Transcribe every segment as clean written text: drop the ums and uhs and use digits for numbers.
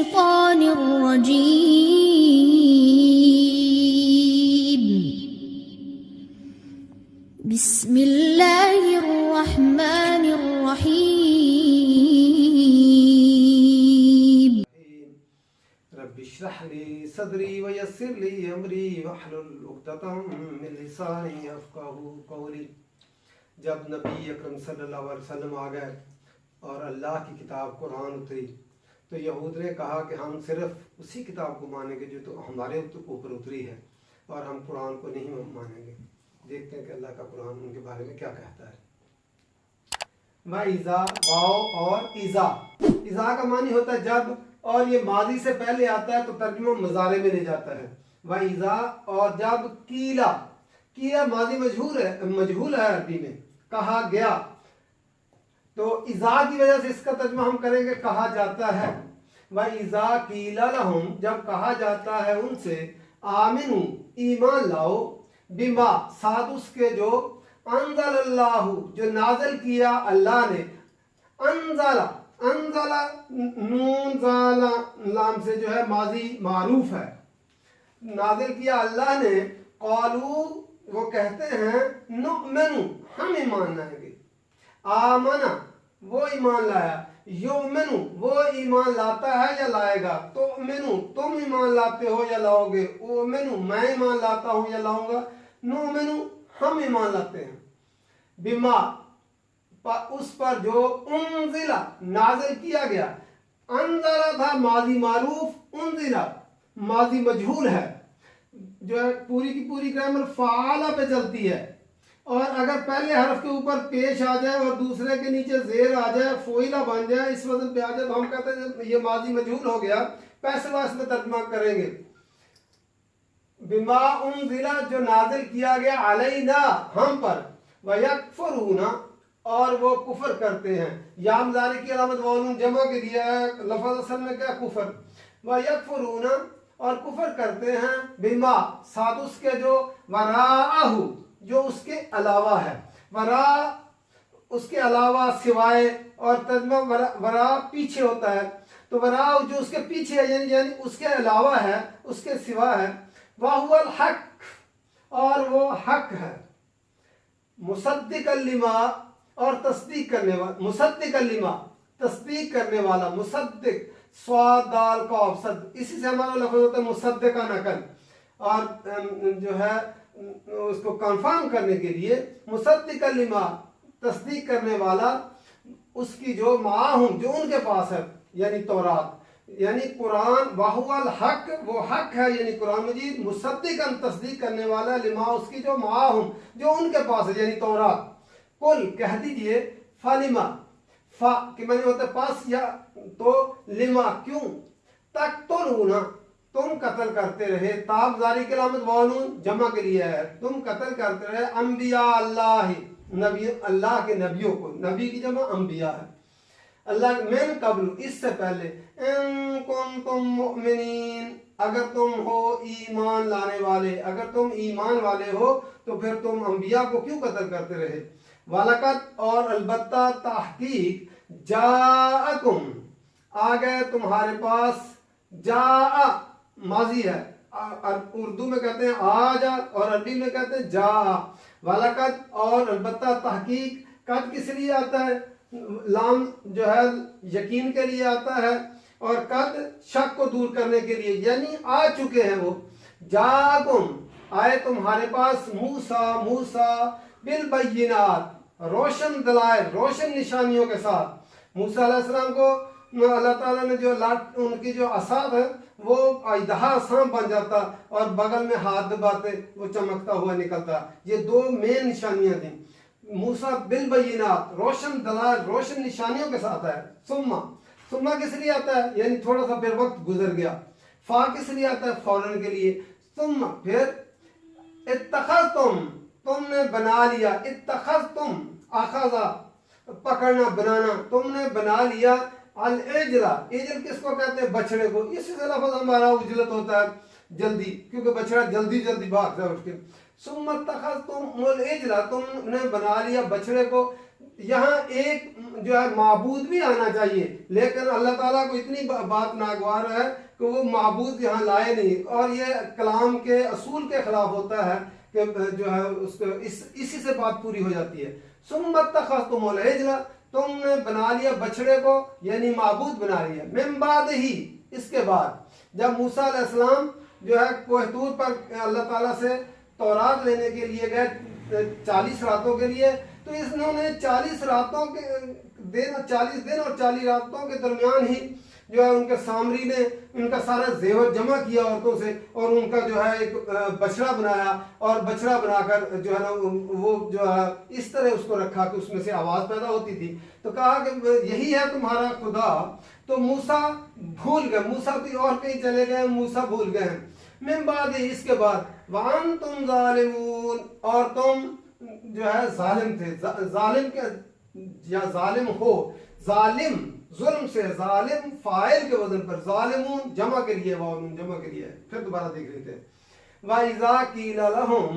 الشيطان الرجيم بسم الله الرحمن الرحيم رب اشرح لي صدري ويسر لي امری واحلل عقدۃ من لسانی یفقہوا قولی۔ جب نبی اکرم صلی اللہ علیہ وسلم آ گئے اور اللہ کی کتاب قرآن اتری تو یہود نے کہا کہ ہم صرف اسی کتاب کو مانیں گے جو تو ہمارے اوپر اتری ہے، اور ہم قرآن کو نہیں مانیں گے۔ دیکھتے ہیں کہ اللہ کا قرآن ان کے بارے میں کیا کہتا ہے۔ وَإِذَا واو اور ایزا، ایزا کا معنی ہوتا ہے جب، اور یہ ماضی سے پہلے آتا ہے تو ترجمہ مضارع میں لے جاتا ہے۔ وَإِذَا اور جب، کیلا، کیلا ماضی مجہول ہے عربی میں، کہا گیا، تو اذا کی وجہ سے اس کا ترجمہ ہم کریں گے کہا جاتا ہے۔ وَإِذَا قِيلَ لَهُمْ جب کہا جاتا ہے ان سے، آمنوا ایمان لاؤ، بما ساتھ اس کے جو، انزل اللہ جو نازل کیا اللہ نے، انزل نون زال لام سے جو ہے ماضی معروف ہے، نازل کیا اللہ نے، قالو وہ کہتے ہیں، نؤمن ہم ایمان لائیں گے، آمنا وہ ایمان لایا، یؤمن وہ ایمان لاتا ہے یا لائے گا، تؤمن تم ایمان لاتے ہو یا لاؤ گے، اؤمن میں ایمان لاتا ہوں یا لاؤں گا، نؤمن ہم ایمان لاتے ہیں، بما اس پر جو، انزل نازل کیا گیا، انزل تھا ماضی معروف، انزل ماضی مجہول ہے، جو ہے پوری کی پوری گرامر فعالہ پہ چلتی ہے، اور اگر پہلے حرف کے اوپر پیش آ جائے اور دوسرے کے نیچے زیر آ جائے، فوئلہ بن جائے، اس وزن پہ آ جائے، تو ہم کہتے ہیں یہ ماضی مجہول ہو گیا، پیسے واسطے ترجمہ کریں گے۔ بما انزل جو نازل کیا گیا، علینا ہم پر، ویکفرون اور وہ کفر کرتے ہیں، یا مضارع کی علامت واو جمع کے لیے ہے، لفظ اصل میں کیا کفر، ویکفرون اور کفر کرتے ہیں، بما ساتھ اس کے جو، وراءہ جو اس کے علاوہ ہے، وراء اس کے علاوہ، سوائے، اور ترجمہ وراء پیچھے ہوتا ہے، تو وراء جو اس کے پیچھے ہے یعنی اس کے علاوہ ہے، اس کے سوا ہے، وَهُوَ الْحَقُّ اور وہ حق ہے، مصدقا لما اور تصدیق کرنے والا، مصدقا لما تصدیق کرنے والا، مصدق صاد دال قاف صد، اسی سے ہمارا لفظ ہوتا ہے مصدقا نقل، اور جو ہے اس کو کنفرم کرنے کے لیے، مصدقا لما تصدیق کرنے والا، اس کی جو معاہم جو ان کے پاس ہے، یعنی تورات، یعنی قرآن، وَهُوَ الْحَقُّ وہ حق ہے یعنی قرآن مجید، مصدقاً تصدیق کرنے والا، لما اس کی جو معاہم جو ان کے پاس ہے یعنی تورات، قل کہہ دیجئے، فَلِمَا فا کہ معنی ہوتا ہے پاس، یا تو لما کیوں، تقتلون تم قتل کرتے رہے، تاب ظاہری کی علامت وانون جمع کے لیے ہے، تم قتل کرتے رہے، انبیاء اللہ نبی اللہ کے نبیوں کو، نبی کی جمع انبیاء ہے، اللہ من قبل اس سے پہلے، ان کنتم مؤمنین اگر تم ہو ایمان لانے والے، اگر تم ایمان والے ہو تو پھر تم انبیاء کو کیوں قتل کرتے رہے، وَلَقَدْ اور البتہ تحقیق، جاءکم آ گئے تمہارے پاس، جاء ماضی ہے، اردو میں کہتے ہیں آجا اور عربی میں کہتے ہیں جا، وَلَقَدْ اور البتہ تحقیق، قد کس لیے آتا ہے، لام جو ہے یقین کے لیے آتا ہے، اور قد شک کو دور کرنے کے لیے، یعنی آ چکے ہیں وہ، جاءکم آئے تمہارے پاس، موسیٰ بالبینات روشن دلائل، روشن نشانیوں کے ساتھ، موسیٰ علیہ السلام کو اللہ تعالیٰ نے جو ان کی جو عصا ہے وہ اژدہا سانپ بن جاتا اور بغل میں ہاتھ دباتے وہ چمکتا ہوا نکلتا، یہ دو مین نشانیاں تھیں۔ موسیٰ بالبینات روشن دلائل، روشن نشانیوں کے ساتھ ہے، ثم کس لیے آتا ہے یعنی تھوڑا سا پھر وقت گزر گیا، فا کس لیے آتا ہے فوراً کے لیے، ثم پھر، اتخذتم تم نے بنا لیا، اتخذتم اخذا پکڑنا بنانا، تم نے بنا لیا، العجل عجل کس کو کہتے ہیں، بچڑے کو، اسی سے لفظ ہمارا اجلت ہوتا ہے جلدی، کیونکہ بچڑا جلدی بھاگتا ہے اٹھ کے، ثم اتخذتم العجل تم نے بنا لیا بچڑے کو، یہاں ایک جو ہے معبود بھی آنا چاہیے، لیکن اللہ تعالیٰ کو اتنی بات ناگوار ہے کہ وہ معبود یہاں لائے نہیں، اور یہ کلام کے اصول کے خلاف ہوتا ہے کہ جو ہے اس کو اسی سے بات پوری ہو جاتی ہے۔ ثم اتخذتم العجل، تم نے بنا لیا بچڑے کو، یعنی معبود بنا لیا، من بعد ہی، اس کے بعد جب موسیٰ علیہ السلام جو ہے کوہ طور پر اللہ تعالیٰ سے تورات لینے کے لیے گئے 40 راتوں کے لیے، تو انہوں نے 40 راتوں کے دن 40 دن اور 40 راتوں کے درمیان ہی جو ہے ان کے سامری نے ان کا سارا زیور جمع کیا عورتوں سے، اور ان کا جو ہے ایک بچڑا بنایا، اور بچڑا بنا کر جو ہے نا وہ جو ہے اس طرح اس کو رکھا کہ اس میں سے آواز پیدا ہوتی تھی، تو کہا کہ یہی ہے تمہارا خدا۔ تو موسیٰ بھول گئے، موسیٰ بھی اور کہیں چلے گئے، موسیٰ بھول گئے ہیں۔ من بعد، اس کے بعد، وَأَنْتُمْ ظَالِمُونَ، اور تم جو ہے ظالم تھے، ظالم کے یا ظالم ہو، ظالم ظلم سے، ظالم فاعل کے وزن پر، ظالمون جمع کے لیے، واؤن جمع کے لیے، پھر دوبارہ دیکھ لیتے ہیں۔ وَإِذَا قِيلَ لَهُمْ،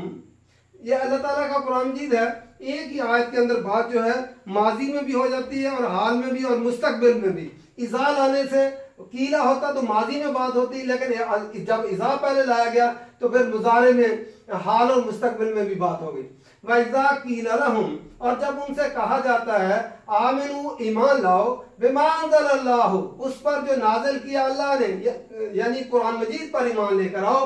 یہ اللہ تعالیٰ کا قرآن مجید ہے، ایک ہی آیت کے اندر بات جو ہے ماضی میں بھی ہو جاتی ہے، اور حال میں بھی، اور مستقبل میں بھی۔ اذا لانے سے قیلا ہوتا تو ماضی میں بات ہوتی، لیکن جب اذا پہلے لایا گیا تو پھر مضارع میں، حال اور مستقبل میں بھی بات ہو گئی۔ وَإِذَا قِيلَ لَهُمْ، اور جب ان سے کہا جاتا ہے آمنوا، ایمان لاؤ، بما انزل اللہ، اس پر جو نازل کیا اللہ نے، یعنی قرآن مجید پر ایمان لے کر آؤ،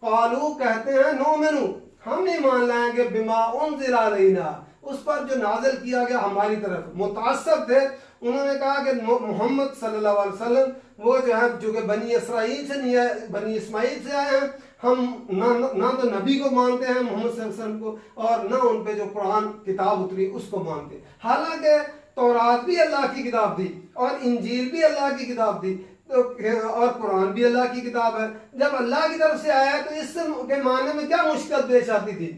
قالوا، کہتے ہیں، نؤمن، ہم ایمان لائیں گے، بما انزل علینا، اس پر جو نازل کیا گیا ہماری طرف۔ متعصب تھے، انہوں نے کہا کہ محمد صلی اللہ علیہ وسلم وہ جو ہے جو کہ بنی اسرائیل سے نہیں ہے، بنی اسماعیل سے آئے ہیں، ہم نہ تو نبی کو مانتے ہیں محمد صلی اللہ علیہ وسلم کو، اور نہ ان پہ جو قرآن کتاب اتری اس کو مانتے، حالانکہ تورات بھی اللہ کی کتاب تھی، اور انجیل بھی اللہ کی کتاب تھی، اور قرآن بھی اللہ کی کتاب ہے۔ جب اللہ کی طرف سے آیا تو اس کے معنی میں کیا مشکل پیش آتی تھی،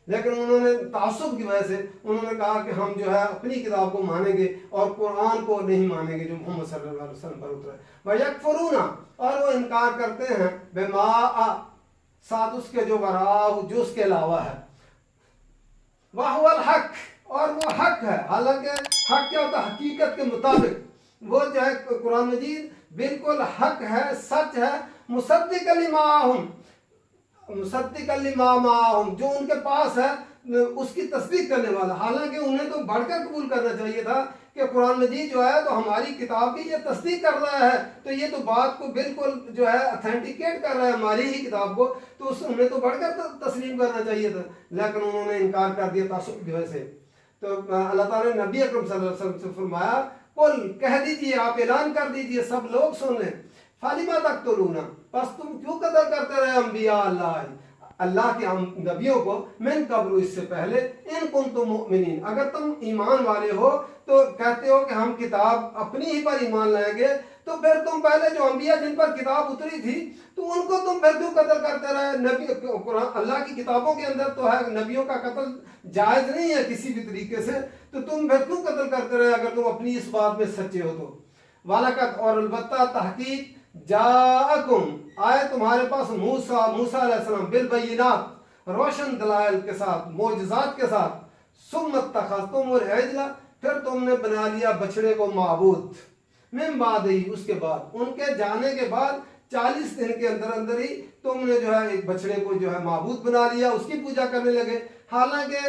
لیکن انہوں نے تعصب کی وجہ سے انہوں نے کہا کہ ہم جو ہے اپنی کتاب کو مانیں گے اور قرآن کو نہیں مانیں گے جو محمد صلی اللہ علیہ وسلم پر اترا ہے۔ وَيَكْفُرُونَ، اور وہ انکار کرتے ہیں، بِمَا، ساتھ اس کے جو وراء، جو اس کے علاوہ ہے، وَهُوَ الْحَقُّ، اور وہ حق ہے، حالانکہ حق کیا ہوتا ہے؟ حقیقت کے مطابق، وہ جو ہے قرآن مجید بالکل حق ہے، سچ ہے، مصدق لما معہم، جو ان کے پاس ہے اس کی تصدیق کرنے والا، حالانکہ انہیں تو بڑھ کر قبول کرنا چاہیے تھا کہ قرآن مجید جو ہے تو ہماری کتاب کی یہ تصدیق کر رہا ہے، تو یہ تو بات کو بالکل جو ہے اتھینٹیکیٹ کر رہا ہے ہماری ہی کتاب کو، تو انہیں تو بڑھ کر تسلیم کرنا چاہیے تھا، لیکن انہوں نے انکار کر دیا تعصب کی وجہ سے۔ تو اللہ تعالیٰ نے نبی اکرم صلی اللہ علیہ وسلم سے فرمایا، قل، کہہ دیجئے، آپ اعلان کر دیجئے، سب لوگ سن لیں، فَلِمَ تَقْتُلُونَ، پس تم کیوں قتل کرتے رہے انبیاء اللہ کے نبیوں کو، من قبل، اس سے پہلے، ان کنتم مؤمنین، اگر تم ایمان والے ہو تو کہتے ہو کہ ہم کتاب اپنی ہی پر ایمان لائیں گے، تو پھر تم پہلے جو انبیاء جن پر کتاب اتری تھی تو ان کو تم پھر کیوں قتل کرتے رہے؟ نبی قرآن اللہ کی کتابوں کے اندر تو ہے نبیوں کا قتل جائز نہیں ہے کسی بھی طریقے سے، تو تم پھر کیوں قتل کرتے رہے اگر تم اپنی اس بات میں سچے ہو تو؟ وَلَقَدْ، اور البتہ تحقیق، جاءکم، آئے تمہارے پاس موسیٰ علیہ السلام، بالبینات، روشن دلائل کے ساتھ، معجزات کے ساتھ، ثم اتخذتم العجل، پھر تم نے بنا لیا بچڑے کو معبود، من بعد ہی، اس کے بعد، ان کے جانے کے بعد 40 دن کے اندر اندر ہی تم نے جو ہے ایک بچڑے کو جو ہے معبود بنا لیا، اس کی پوجا کرنے لگے، حالانکہ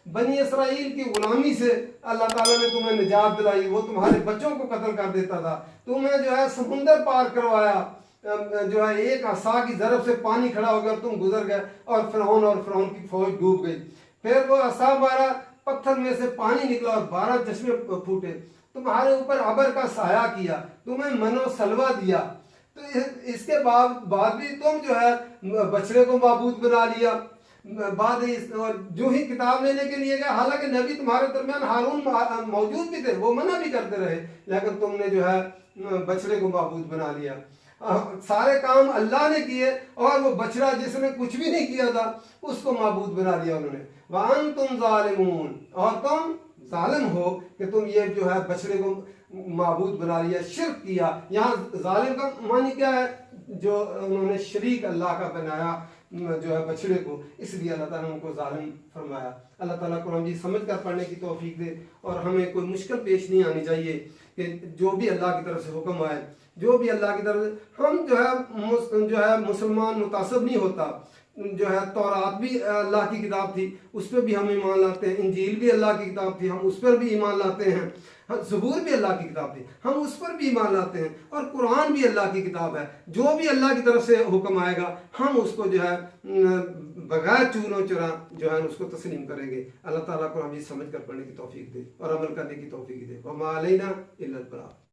بنی اسرائیل کی غلامی سے اللہ تعالیٰ نے تمہیں نجات دلائی، وہ تمہارے بچوں کو قتل کر دیتا تھا، تمہیں جو ہے سمندر پار کروایا، جو ہے ایک عصا کی ضرب سے پانی کھڑا ہو گیا، تم گزر گئے، اور فرعون کی فوج ڈوب گئی، پھر وہ عصا مارا، پتھر میں سے پانی نکلا اور 12 چشمے پھوٹے، تمہارے اوپر ابر کا سایہ کیا، تمہیں من و سلوہ دیا، تو اس کے بعد بھی تم جو ہے بچڑے کو معبود بنا لیا۔ بعد جو ہی کتاب لینے کے لیے گئے، حالانکہ نبی تمہارے درمیان ہارون موجود بھی تھے، وہ منع بھی کرتے رہے، لیکن تم نے جو ہے بچڑے کو معبود بنا لیا۔ سارے کام اللہ نے کیے، اور وہ بچڑا جس نے کچھ بھی نہیں کیا تھا اس کو معبود بنا لیا انہوں نے۔ وَأَنْتُمْ ظَالِمُونَ، اور تم ظالم ہو کہ تم یہ جو ہے بچڑے کو معبود بنا لیا، شرک کیا۔ یہاں ظالم کا معنی کیا ہے؟ جو انہوں نے شریک اللہ کا بنایا، جو ہے بچڑے کو، اس لیے اللہ تعالیٰ نے ان کو ظالم فرمایا۔ اللہ تعالیٰ قرآن مجید سمجھ کر پڑھنے کی توفیق دے، اور ہمیں کوئی مشکل پیش نہیں آنی چاہیے کہ جو بھی اللہ کی طرف سے حکم آئے، جو بھی اللہ کی طرف سے، ہم جو ہے مسلمان متعصب نہیں ہوتا۔ جو ہے تورات بھی اللہ کی کتاب تھی، اس پہ بھی ہم ایمان لاتے ہیں، انجیل بھی اللہ کی کتاب تھی، ہم اس پر بھی ایمان لاتے ہیں، زبور بھی اللہ کی کتاب تھی، ہم اس پر بھی ایمان لاتے ہیں، اور قرآن بھی اللہ کی کتاب ہے۔ جو بھی اللہ کی طرف سے حکم آئے گا ہم اس کو جو ہے بغیر چور و چرا جو ہے اس کو تسلیم کریں گے۔ اللہ تعالیٰ کو ہم یہ سمجھ کر پڑھنے کی توفیق دے اور عمل کرنے کی توفیق دے۔ وما علینا الا البلاغ۔